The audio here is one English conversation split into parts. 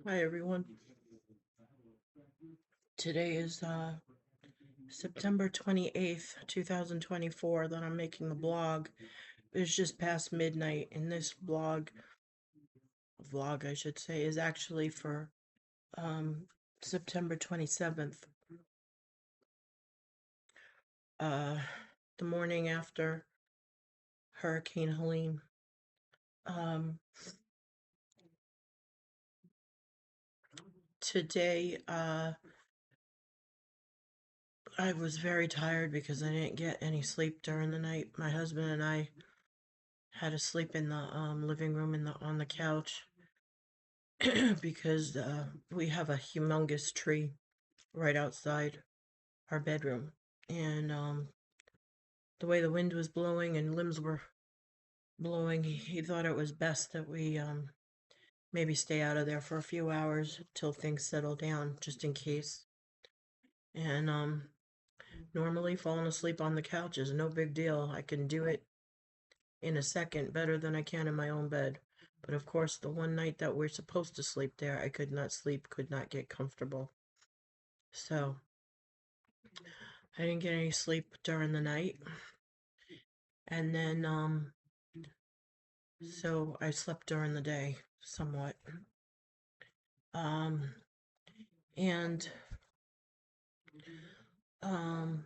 Hi everyone. Today is September 28th, 2024 that I'm making the blog. It's just past midnight and this vlog I should say, is actually for um September 27th. Uh the morning after Hurricane Helene. Um Today I was very tired because I didn't get any sleep during the night. My husband and I had to sleep in the living room on the couch because we have a humongous tree right outside our bedroom. And the way the wind was blowing and limbs were blowing, he thought it was best that we maybe stay out of there for a few hours till things settle down, just in case. And normally falling asleep on the couch is no big deal. I can do it in a second better than I can in my own bed. But of course, the one night that we're supposed to sleep there, I could not sleep, could not get comfortable. So I didn't get any sleep during the night. And then, so I slept during the day somewhat. Um, and, um,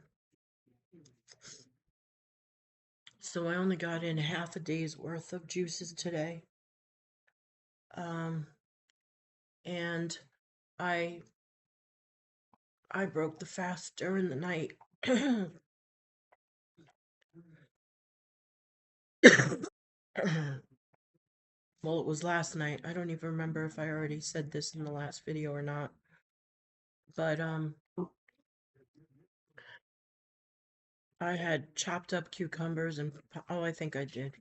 so I only got in half a day's worth of juices today. Um, and I, I broke the fast during the night. Well, it was last night. I don't even remember if I already said this in the last video or not. But I had chopped up cucumbers and oh, I think I did.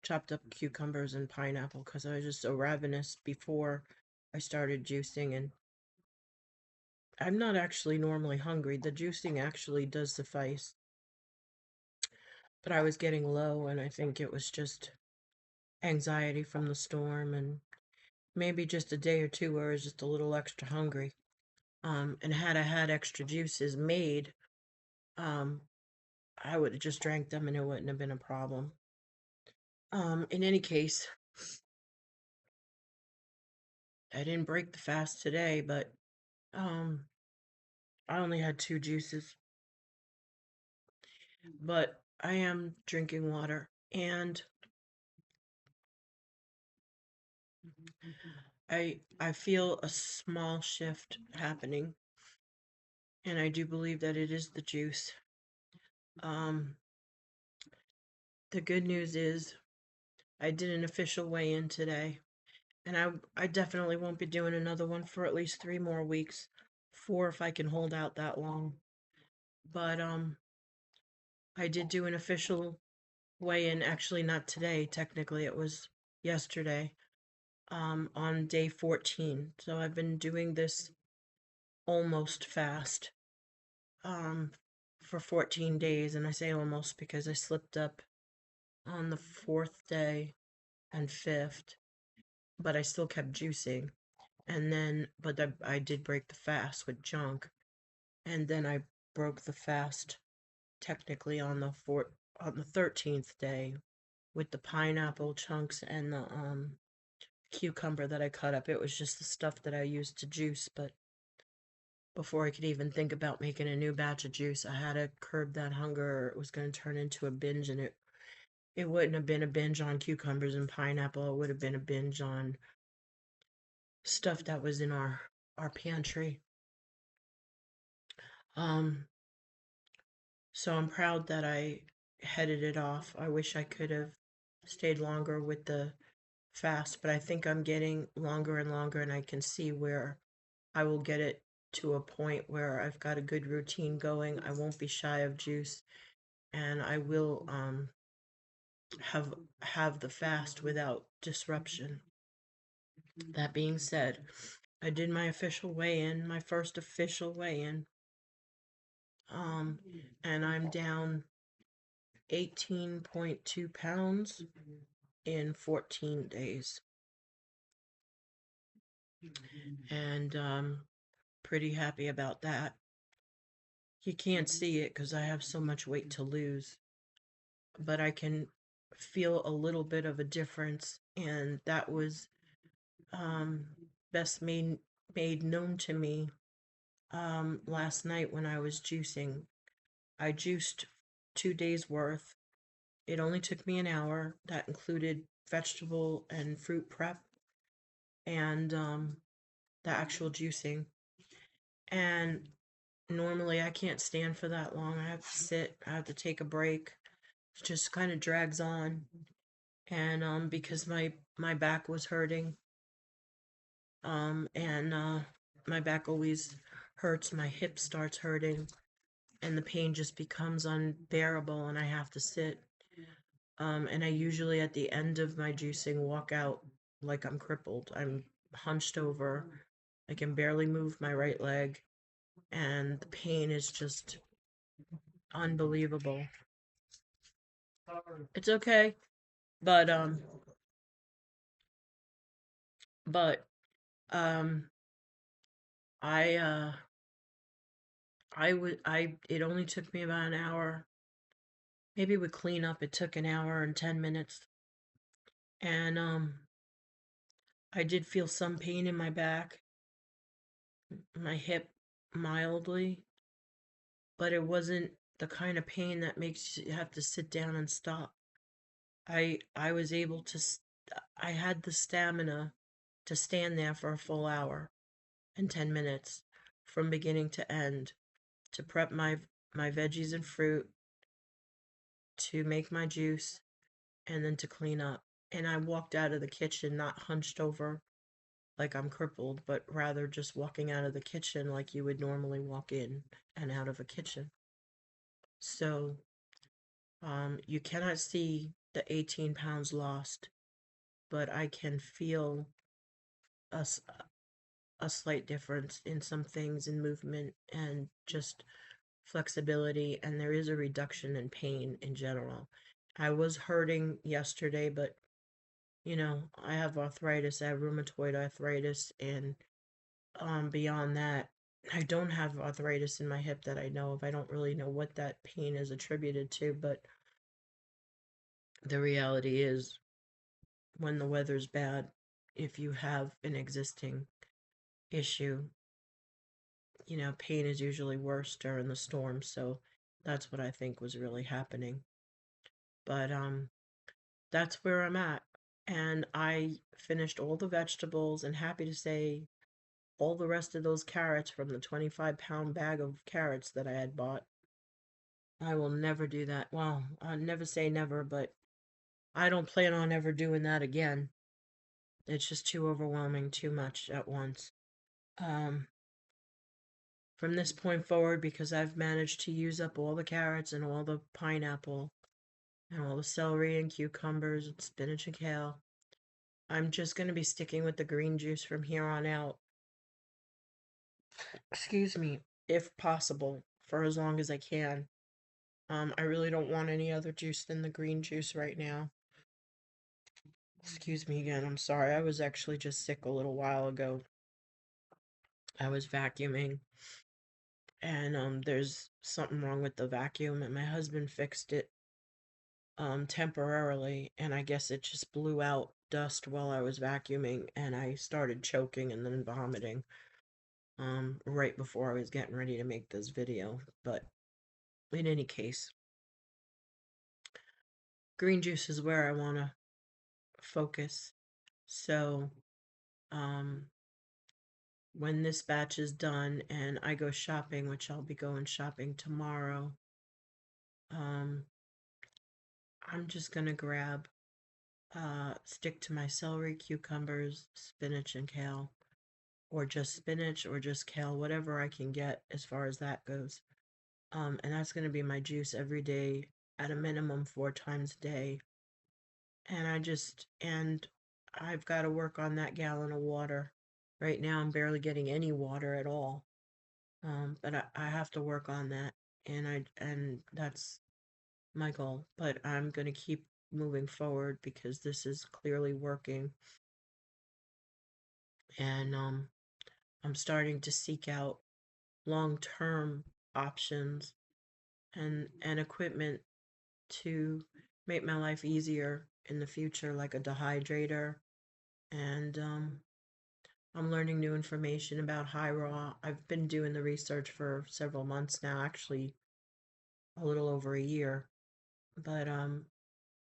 Chopped up cucumbers and pineapple because I was just so ravenous before I started juicing, and I'm not actually normally hungry. The juicing actually does suffice, but I was getting low, and I think it was just anxiety from the storm and maybe just a day or two where I was just a little extra hungry. And had I had extra juices made, um, I would have just drank them and it wouldn't have been a problem. In any case, I didn't break the fast today, but um, I only had two juices. But I am drinking water, and I feel a small shift happening, and I do believe that it is the juice. Um, the good news is I did an official weigh-in today, and I definitely won't be doing another one for at least 3 more weeks, 4 if I can hold out that long. But I did do an official weigh-in, actually not today, technically it was yesterday, on day 14. So I've been doing this almost fast um for 14 days, and I say almost because I slipped up on the fourth day and fifth, but I still kept juicing. And then but I did break the fast with junk, and then I broke the fast technically on the 13th day with the pineapple chunks and the cucumber that I cut up. It was just the stuff that I used to juice, but before I could even think about making a new batch of juice, I had to curb that hunger or it was going to turn into a binge, and it wouldn't have been a binge on cucumbers and pineapple. It would have been a binge on stuff that was in our pantry. Um so I'm proud that I headed it off. I wish I could have stayed longer with the fast, but I think I'm getting longer and longer, and I can see where I will get it to a point where I've got a good routine going. I won't be shy of juice, and I will have have the fast without disruption. That being said, I did my official weigh-in, my first official weigh-in, um, and I'm down 18.2 pounds in 14 days. and pretty happy about that. You can't see it because I have so much weight to lose, but I can feel a little bit of a difference, and that was um, best made known to me last night when I was juicing. I juiced 2 days worth. It only took me an hour. That included vegetable and fruit prep and the actual juicing. And normally I can't stand for that long. I have to sit, I have to take a break. It just kind of drags on. And because my back was hurting, and my back always hurts, my hip starts hurting, and the pain just becomes unbearable, and I have to sit. And I usually at the end of my juicing walk out like I'm crippled. I'm hunched over. I can barely move my right leg, and the pain is just unbelievable. It's okay, but but um I it only took me about an hour. Maybe with cleanup it took an hour and 10 minutes. And I did feel some pain in my back, my hip mildly, but it wasn't the kind of pain that makes you have to sit down and stop. I was able to I had the stamina to stand there for a full hour and 10 minutes from beginning to end to prep my veggies and fruit, to make my juice, and then to clean up. And I walked out of the kitchen not hunched over like I'm crippled, but rather just walking out of the kitchen like you would normally walk in and out of a kitchen. So, you cannot see the 18 pounds lost, but I can feel a, a slight difference in some things in movement and just flexibility, and there is a reduction in pain in general. I was hurting yesterday, but I have arthritis, I have rheumatoid arthritis, and beyond that, I don't have arthritis in my hip that I know of. I don't really know what that pain is attributed to, but the reality is when the weather's bad, if you have an existing issue, pain is usually worse during the storm, so that's what I think was really happening. But that's where I'm at. And I finished all the vegetables and happy to say all the rest of those carrots from the 25-pound bag of carrots that I had bought. I will never do that. Well, I'll never say never, but I don't plan on ever doing that again. It's just too overwhelming, too much at once. Um, from this point forward, because I've managed to use up all the carrots and all the pineapple and all the celery and cucumbers and spinach and kale, I'm just going to be sticking with the green juice from here on out. Excuse me, if possible, for as long as I can. I really don't want any other juice than the green juice right now. Excuse me again, I'm sorry. I was actually just sick a little while ago. I was vacuuming, and there's something wrong with the vacuum, and my husband fixed it temporarily, and I guess it just blew out dust while I was vacuuming, and I started choking and then vomiting right before I was getting ready to make this video. But in any case, green juice is where I want to focus. So, um, when this batch is done and I go shopping, which I'll be going shopping tomorrow, um, I'm just gonna stick to my celery, cucumbers, spinach, and kale, or just spinach or just kale, whatever I can get as far as that goes. And that's gonna be my juice every day at a minimum 4 times a day. And I've got to work on that gallon of water. Right now, I'm barely getting any water at all. But I have to work on that, and that's my goal. But I'm gonna keep moving forward because this is clearly working, And I'm starting to seek out long-term options and equipment to make my life easier in the future, like a dehydrator. And I'm learning new information about high raw. I've been doing the research for several months now, actually a little over a year, but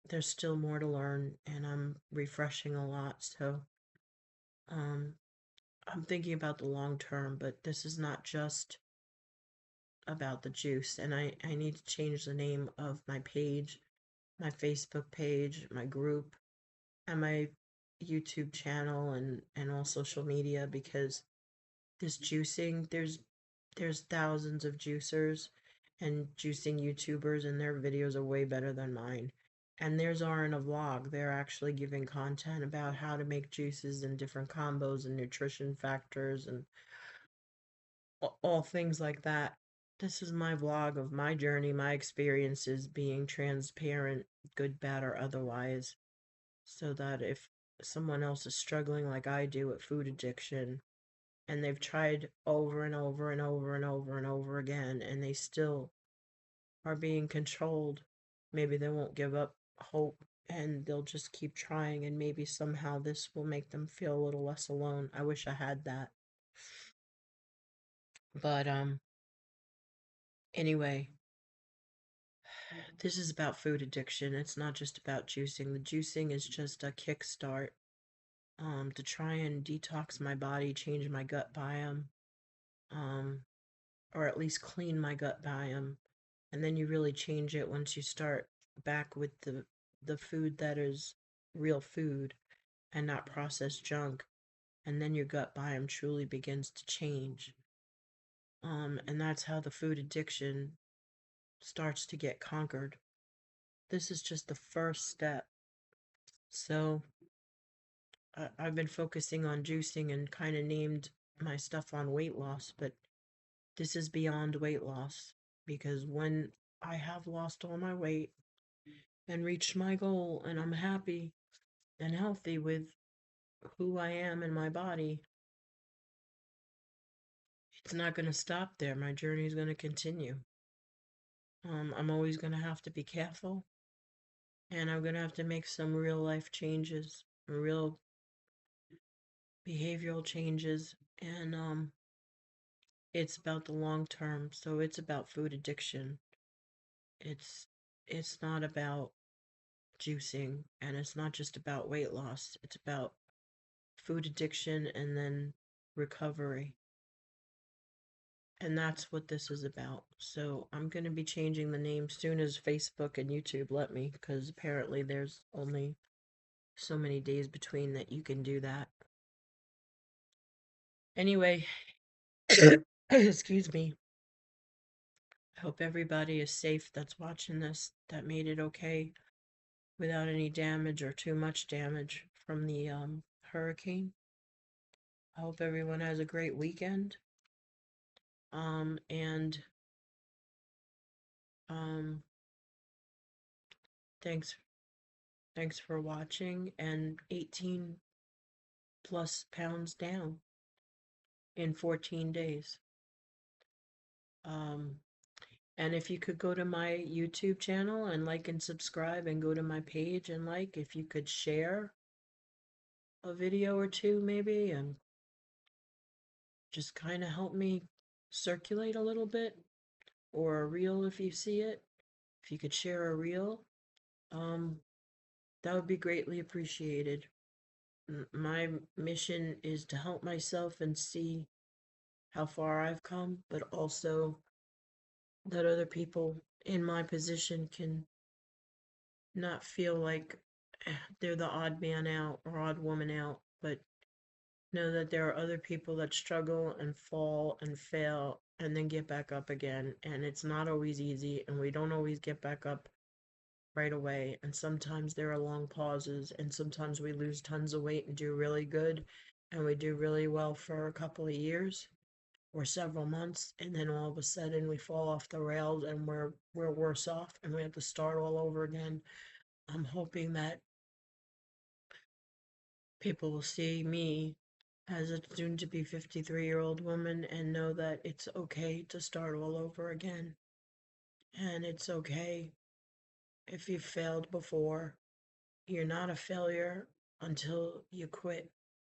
there's still more to learn, and I'm refreshing a lot. So um, I'm thinking about the long term, but this is not just about the juice. And I need to change the name of my page, my Facebook page, my group, and my YouTube channel and all social media, because this juicing, there's thousands of juicers and juicing YouTubers, and their videos are way better than mine. And theirs aren't a vlog. They're actually giving content about how to make juices and different combos and nutrition factors and all things like that. This is my vlog of my journey, my experiences, being transparent, good, bad, or otherwise, so that if someone else is struggling like I do with food addiction, and they've tried over and over and over and over and over again, and they still are being controlled, maybe they won't give up hope, and they'll just keep trying, and maybe somehow this will make them feel a little less alone. I wish I had that. But anyway, this is about food addiction. It's not just about juicing. The juicing is just a kickstart to try and detox my body, change my gut biome, um, or at least clean my gut biome. And then you really change it once you start back with the food that is real food and not processed junk. And then your gut biome truly begins to change. And that's how the food addiction starts to get conquered. This is just the first step. So I've been focusing on juicing and kind of named my stuff on weight loss, but this is beyond weight loss, because when I have lost all my weight and reached my goal and I'm happy and healthy with who I am in my body, it's not going to stop there. My journey is going to continue. I'm always going to have to be careful, and I'm going to have to make some real life changes, real behavioral changes, and it's about the long term. So it's about food addiction. It's it's not about juicing, and it's not just about weight loss. It's about food addiction and then recovery. And that's what this is about. So I'm going to be changing the name soon as Facebook and YouTube let me, because apparently there's only so many days between that you can do that. Anyway, excuse me. I hope everybody is safe that's watching this, that made it okay without any damage or too much damage from the hurricane. I hope everyone has a great weekend. And um, thanks thanks for watching, and 18 plus pounds down in 14 days. Um, and if you could go to my YouTube channel and like and subscribe, and go to my page and like, if you could share a video or two maybe, and just kind of help me circulate a little bit, or a reel if you see it. If you could share a reel, um, that would be greatly appreciated. My mission is to help myself and see how far I've come, but also that other people in my position can not feel like they're the odd man out or odd woman out, but know that there are other people that struggle and fall and fail and then get back up again. And it's not always easy, and we don't always get back up right away. And sometimes there are long pauses, and sometimes we lose tons of weight and do really good, and we do really well for a couple of years or several months, and then all of a sudden we fall off the rails and we're worse off and we have to start all over again. I'm hoping that people will see me as a soon to be 53-year-old woman and know that it's okay to start all over again. And it's okay if you failed before. You're not a failure until you quit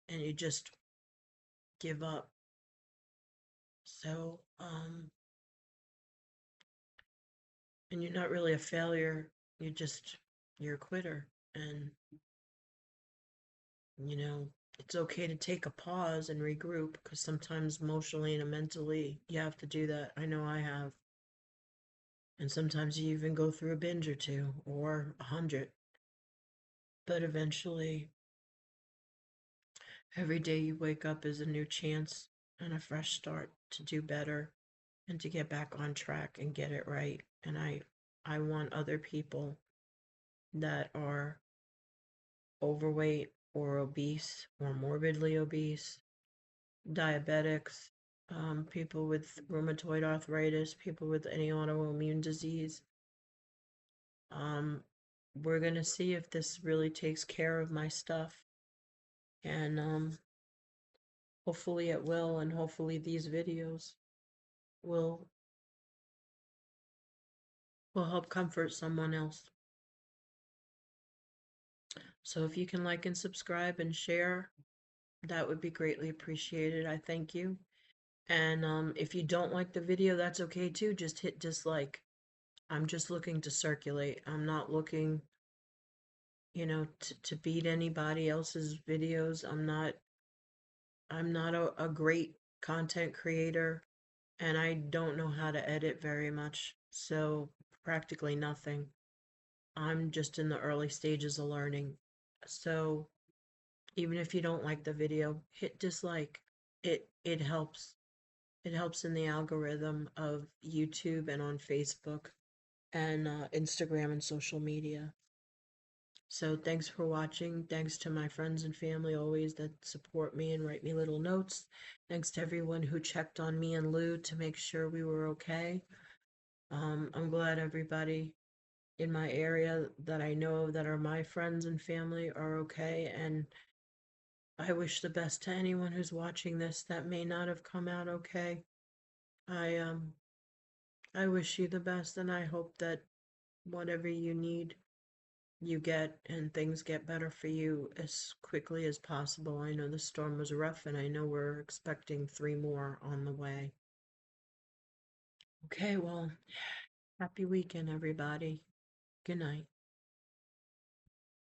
and you just give up. So, and you're not really a failure, you just, you're a quitter. And, you know, it's okay to take a pause and regroup because sometimes emotionally and mentally you have to do that. I know I have. And sometimes you even go through a binge or two or 100. But eventually, every day you wake up is a new chance and a fresh start to do better and to get back on track and get it right. And I want other people that are overweight or obese or morbidly obese, diabetics, people with rheumatoid arthritis, people with any autoimmune disease. Um, we're going to see if this really takes care of my stuff. And hopefully it will, and hopefully these videos will will help comfort someone else. So if you can like and subscribe and share, that would be greatly appreciated. I thank you. And if you don't like the video, that's okay too. Just hit dislike. I'm just looking to circulate. I'm not looking, to beat anybody else's videos. I'm not a great content creator, and I don't know how to edit very much. So practically nothing. I'm just in the early stages of learning. So even if you don't like the video, hit dislike. It helps. It helps in the algorithm of YouTube and on Facebook and Instagram and social media. So thanks for watching. Thanks to my friends and family always that support me and write me little notes. Thanks to everyone who checked on me and Lou to make sure we were okay. I'm glad everybody in my area that I know of that are my friends and family are okay, and I wish the best to anyone who's watching this that may not have come out okay. I wish you the best, and I hope that whatever you need, you get, and things get better for you as quickly as possible. I know the storm was rough, and I know we're expecting 3 more on the way. Okay, well, happy weekend, everybody. Good night.